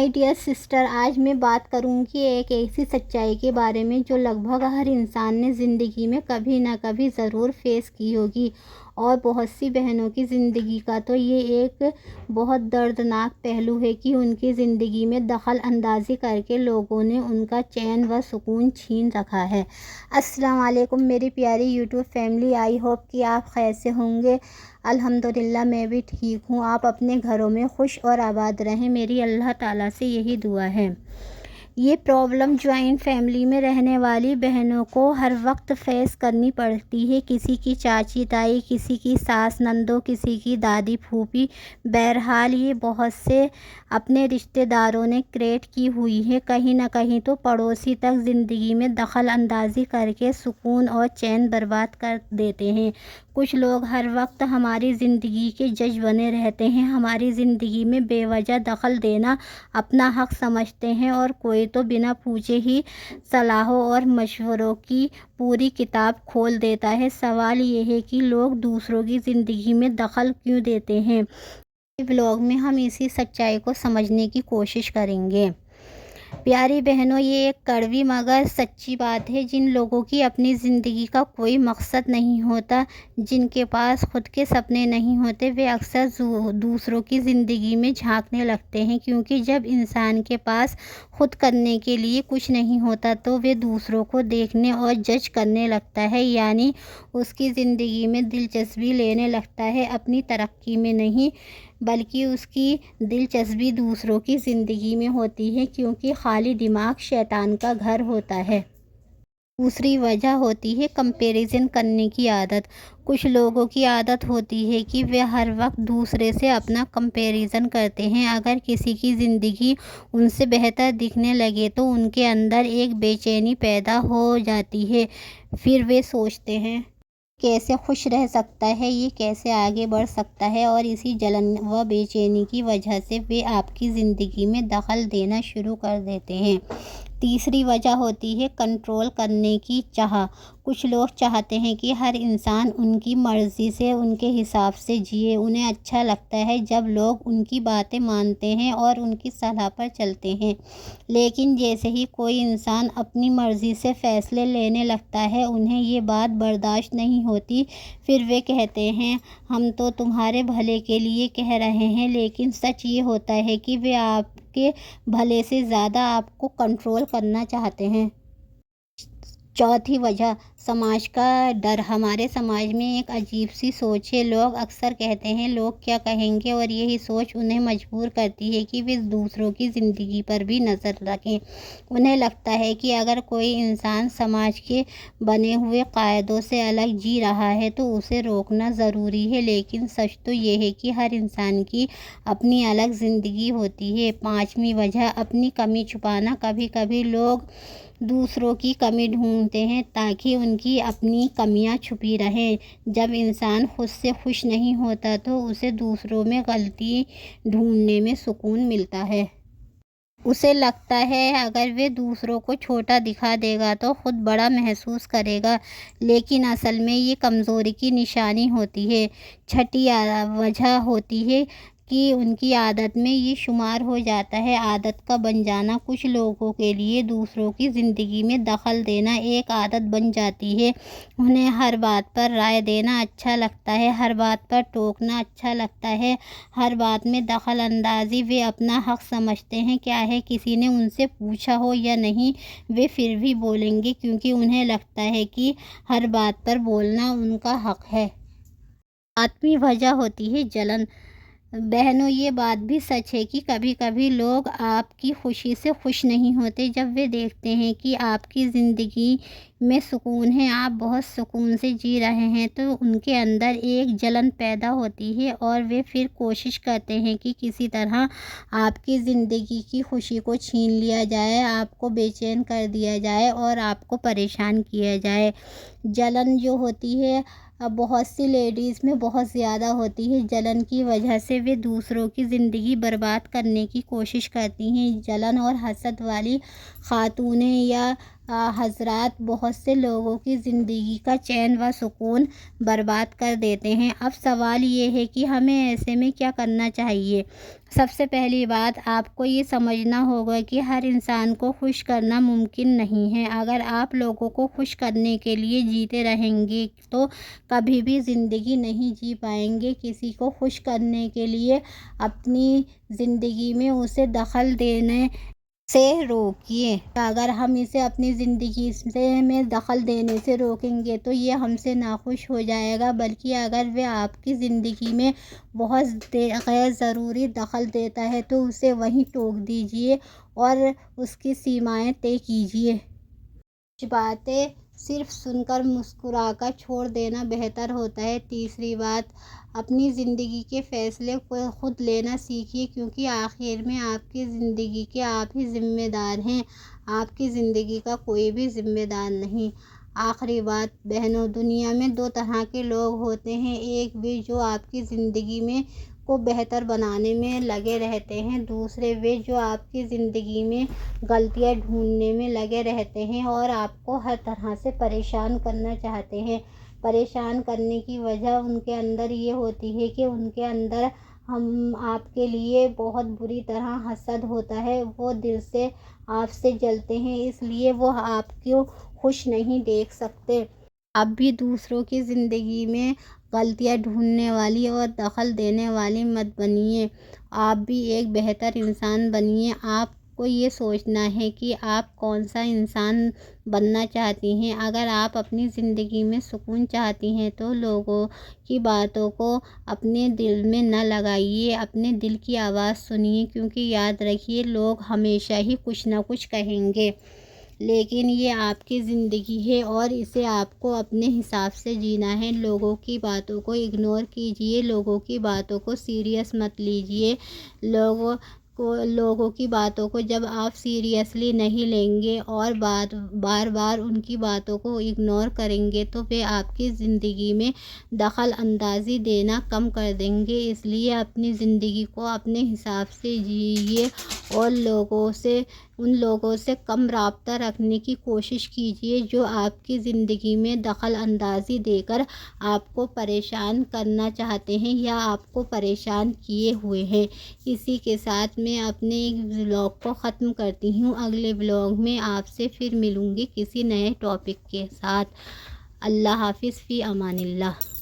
My dear sister, آج میں بات کروں گی ایک ایسی سچائی کے بارے میں جو لگ بھگ ہر انسان نے زندگی میں کبھی نہ کبھی ضرور فیس کی ہوگی، اور بہت سی بہنوں کی زندگی کا تو یہ ایک بہت دردناک پہلو ہے کہ ان کی زندگی میں دخل اندازی کر کے لوگوں نے ان کا چین و سکون چھین رکھا ہے۔ السلام علیکم میری پیاری یوٹیوب فیملی، آئی ہوپ کہ آپ خیر سے ہوں گے۔ الحمدللہ میں بھی ٹھیک ہوں۔ آپ اپنے گھروں میں خوش اور آباد رہیں، میری اللہ تعالیٰ سے یہی دعا ہے۔ یہ پرابلم جوائنٹ فیملی میں رہنے والی بہنوں کو ہر وقت فیس کرنی پڑتی ہے۔ کسی کی چاچی تائی، کسی کی ساس نندو، کسی کی دادی پھوپھی، بہرحال یہ بہت سے اپنے رشتہ داروں نے کریٹ کی ہوئی ہے۔ کہیں نہ کہیں تو پڑوسی تک زندگی میں دخل اندازی کر کے سکون اور چین برباد کر دیتے ہیں۔ کچھ لوگ ہر وقت ہماری زندگی کے جج بنے رہتے ہیں، ہماری زندگی میں بے وجہ دخل دینا اپنا حق سمجھتے ہیں، اور کوئی تو بنا پوچھے ہی صلاحوں اور مشوروں کی پوری کتاب کھول دیتا ہے۔ سوال یہ ہے کہ لوگ دوسروں کی زندگی میں دخل کیوں دیتے ہیں؟ اس ولاگ میں ہم اسی سچائی کو سمجھنے کی کوشش کریں گے۔ پیاری بہنوں، یہ ایک کڑوی مگر سچی بات ہے۔ جن لوگوں کی اپنی زندگی کا کوئی مقصد نہیں ہوتا، جن کے پاس خود کے سپنے نہیں ہوتے، وہ اکثر دوسروں کی زندگی میں جھانکنے لگتے ہیں، کیونکہ جب انسان کے پاس خود کرنے کے لیے کچھ نہیں ہوتا تو وہ دوسروں کو دیکھنے اور جج کرنے لگتا ہے، یعنی اس کی زندگی میں دلچسپی لینے لگتا ہے، اپنی ترقی میں نہیں بلکہ اس کی دلچسپی دوسروں کی زندگی میں ہوتی ہے، کیونکہ خالی دماغ شیطان کا گھر ہوتا ہے۔ دوسری وجہ ہوتی ہے کمپیریزن کرنے کی عادت۔ کچھ لوگوں کی عادت ہوتی ہے کہ وہ ہر وقت دوسرے سے اپنا کمپیریزن کرتے ہیں۔ اگر کسی کی زندگی ان سے بہتر دکھنے لگے تو ان کے اندر ایک بے چینی پیدا ہو جاتی ہے۔ پھر وہ سوچتے ہیں کیسے خوش رہ سکتا ہے، یہ کیسے آگے بڑھ سکتا ہے، اور اسی جلن و بے چینی کی وجہ سے وہ آپ کی زندگی میں دخل دینا شروع کر دیتے ہیں۔ تیسری وجہ ہوتی ہے کنٹرول کرنے کی چاہ۔ کچھ لوگ چاہتے ہیں کہ ہر انسان ان کی مرضی سے، ان کے حساب سے جیے۔ انہیں اچھا لگتا ہے جب لوگ ان کی باتیں مانتے ہیں اور ان کی صلاح پر چلتے ہیں، لیکن جیسے ہی کوئی انسان اپنی مرضی سے فیصلے لینے لگتا ہے، انہیں یہ بات برداشت نہیں ہوتی۔ پھر وہ کہتے ہیں ہم تو تمہارے بھلے کے لیے کہہ رہے ہیں، لیکن سچ یہ ہوتا ہے کہ وہ آپ کے بھلے سے زیادہ آپ کو کنٹرول کرنا چاہتے ہیں۔ چوتھی وجہ سماج کا ڈر۔ ہمارے سماج میں ایک عجیب سی سوچ ہے۔ لوگ اکثر کہتے ہیں لوگ کیا کہیں گے، اور یہی سوچ انہیں مجبور کرتی ہے کہ وہ دوسروں کی زندگی پر بھی نظر رکھیں۔ انہیں لگتا ہے کہ اگر کوئی انسان سماج کے بنے ہوئے قاعدوں سے الگ جی رہا ہے تو اسے روکنا ضروری ہے، لیکن سچ تو یہ ہے کہ ہر انسان کی اپنی الگ زندگی ہوتی ہے۔ پانچویں وجہ اپنی کمی چھپانا۔ کبھی کبھی لوگ دوسروں کی کمی ڈھونڈتے ہیں تاکہ ان کی اپنی کمیاں چھپی رہیں۔ جب انسان خود سے خوش نہیں ہوتا تو اسے دوسروں میں غلطی ڈھونڈنے میں سکون ملتا ہے۔ اسے لگتا ہے اگر وہ دوسروں کو چھوٹا دکھا دے گا تو خود بڑا محسوس کرے گا، لیکن اصل میں یہ کمزوری کی نشانی ہوتی ہے۔ چھٹی وجہ ہوتی ہے کہ ان کی عادت میں یہ شمار ہو جاتا ہے۔ عادت کا بن جانا۔ کچھ لوگوں کے لیے دوسروں کی زندگی میں دخل دینا ایک عادت بن جاتی ہے۔ انہیں ہر بات پر رائے دینا اچھا لگتا ہے، ہر بات پر ٹوکنا اچھا لگتا ہے، ہر بات میں دخل اندازی وہ اپنا حق سمجھتے ہیں۔ کیا ہے کسی نے ان سے پوچھا ہو یا نہیں، وہ پھر بھی بولیں گے، کیونکہ انہیں لگتا ہے کہ ہر بات پر بولنا ان کا حق ہے۔ ساتویں وجہ ہوتی ہے جلن۔ بہنوں، یہ بات بھی سچ ہے کہ کبھی کبھی لوگ آپ کی خوشی سے خوش نہیں ہوتے۔ جب وہ دیکھتے ہیں کہ آپ کی زندگی میں سکون ہے، آپ بہت سکون سے جی رہے ہیں، تو ان کے اندر ایک جلن پیدا ہوتی ہے، اور وہ پھر کوشش کرتے ہیں کہ کسی طرح آپ کی زندگی کی خوشی کو چھین لیا جائے، آپ کو بے چین کر دیا جائے اور آپ کو پریشان کیا جائے۔ جلن جو ہوتی ہے بہت سی لیڈیز میں بہت زیادہ ہوتی ہے۔ جلن کی وجہ سے وہ دوسروں کی زندگی برباد کرنے کی کوشش کرتی ہیں۔ جلن اور حسد والی خاتونیں یا حضرات بہت سے لوگوں کی زندگی کا چین و سکون برباد کر دیتے ہیں۔ اب سوال یہ ہے کہ ہمیں ایسے میں کیا کرنا چاہیے؟ سب سے پہلی بات، آپ کو یہ سمجھنا ہوگا کہ ہر انسان کو خوش کرنا ممکن نہیں ہے۔ اگر آپ لوگوں کو خوش کرنے کے لیے جیتے رہیں گے تو کبھی بھی زندگی نہیں جی پائیں گے۔ کسی کو خوش کرنے کے لیے اپنی زندگی میں اسے دخل دینے سے روکیے۔ اگر ہم اسے اپنی زندگی میں دخل دینے سے روکیں گے تو یہ ہم سے ناخوش ہو جائے گا، بلکہ اگر وہ آپ کی زندگی میں بہت غیر ضروری دخل دیتا ہے تو اسے وہیں ٹوک دیجیے اور اس کی سیمائیں طے کیجیے۔ کچھ باتیں صرف سن کر مسکرا کر چھوڑ دینا بہتر ہوتا ہے۔ تیسری بات، اپنی زندگی کے فیصلے خود لینا سیکھیے، کیونکہ آخر میں آپ کی زندگی کے آپ ہی ذمہ دار ہیں۔ آپ کی زندگی کا کوئی بھی ذمہ دار نہیں۔ آخری بات بہنوں، دنیا میں دو طرح کے لوگ ہوتے ہیں، ایک وہ جو آپ کی زندگی کو بہتر بنانے میں لگے رہتے ہیں، دوسرے وہ جو آپ کی زندگی میں غلطیاں ڈھونڈنے میں لگے رہتے ہیں اور آپ کو ہر طرح سے پریشان کرنا چاہتے ہیں۔ پریشان کرنے کی وجہ ان کے اندر یہ ہوتی ہے کہ ان کے اندر آپ کے لیے بہت بری طرح حسد ہوتا ہے، وہ دل سے آپ سے جلتے ہیں، اس لیے وہ آپ کو خوش نہیں دیکھ سکتے۔ آپ بھی دوسروں کی زندگی میں غلطیاں ڈھونڈنے والی اور دخل دینے والی مت بنیے، آپ بھی ایک بہتر انسان بنیے۔ آپ کو یہ سوچنا ہے کہ آپ کون سا انسان بننا چاہتی ہیں۔ اگر آپ اپنی زندگی میں سکون چاہتی ہیں تو لوگوں کی باتوں کو اپنے دل میں نہ لگائیے، اپنے دل کی آواز سنیے، کیونکہ یاد رکھیے لوگ ہمیشہ ہی کچھ نہ کچھ کہیں گے، لیکن یہ آپ کی زندگی ہے اور اسے آپ کو اپنے حساب سے جینا ہے۔ لوگوں کی باتوں کو اگنور کیجیے، لوگوں کی باتوں کو سیریس مت لیجیے۔ لوگوں کی باتوں کو جب آپ سیریسلی نہیں لیں گے اور بار بار ان کی باتوں کو اگنور کریں گے تو وہ آپ کی زندگی میں دخل اندازی دینا کم کر دیں گے۔ اس لیے اپنی زندگی کو اپنے حساب سے جیئے اور ان لوگوں سے کم رابطہ رکھنے کی کوشش کیجیے جو آپ کی زندگی میں دخل اندازی دے کر آپ کو پریشان کرنا چاہتے ہیں یا آپ کو پریشان کیے ہوئے ہیں۔ اسی کے ساتھ میں اپنے ولاگ کو ختم کرتی ہوں۔ اگلے ولاگ میں آپ سے پھر ملوں گی کسی نئے ٹاپک کے ساتھ۔ اللہ حافظ، فی امان اللہ۔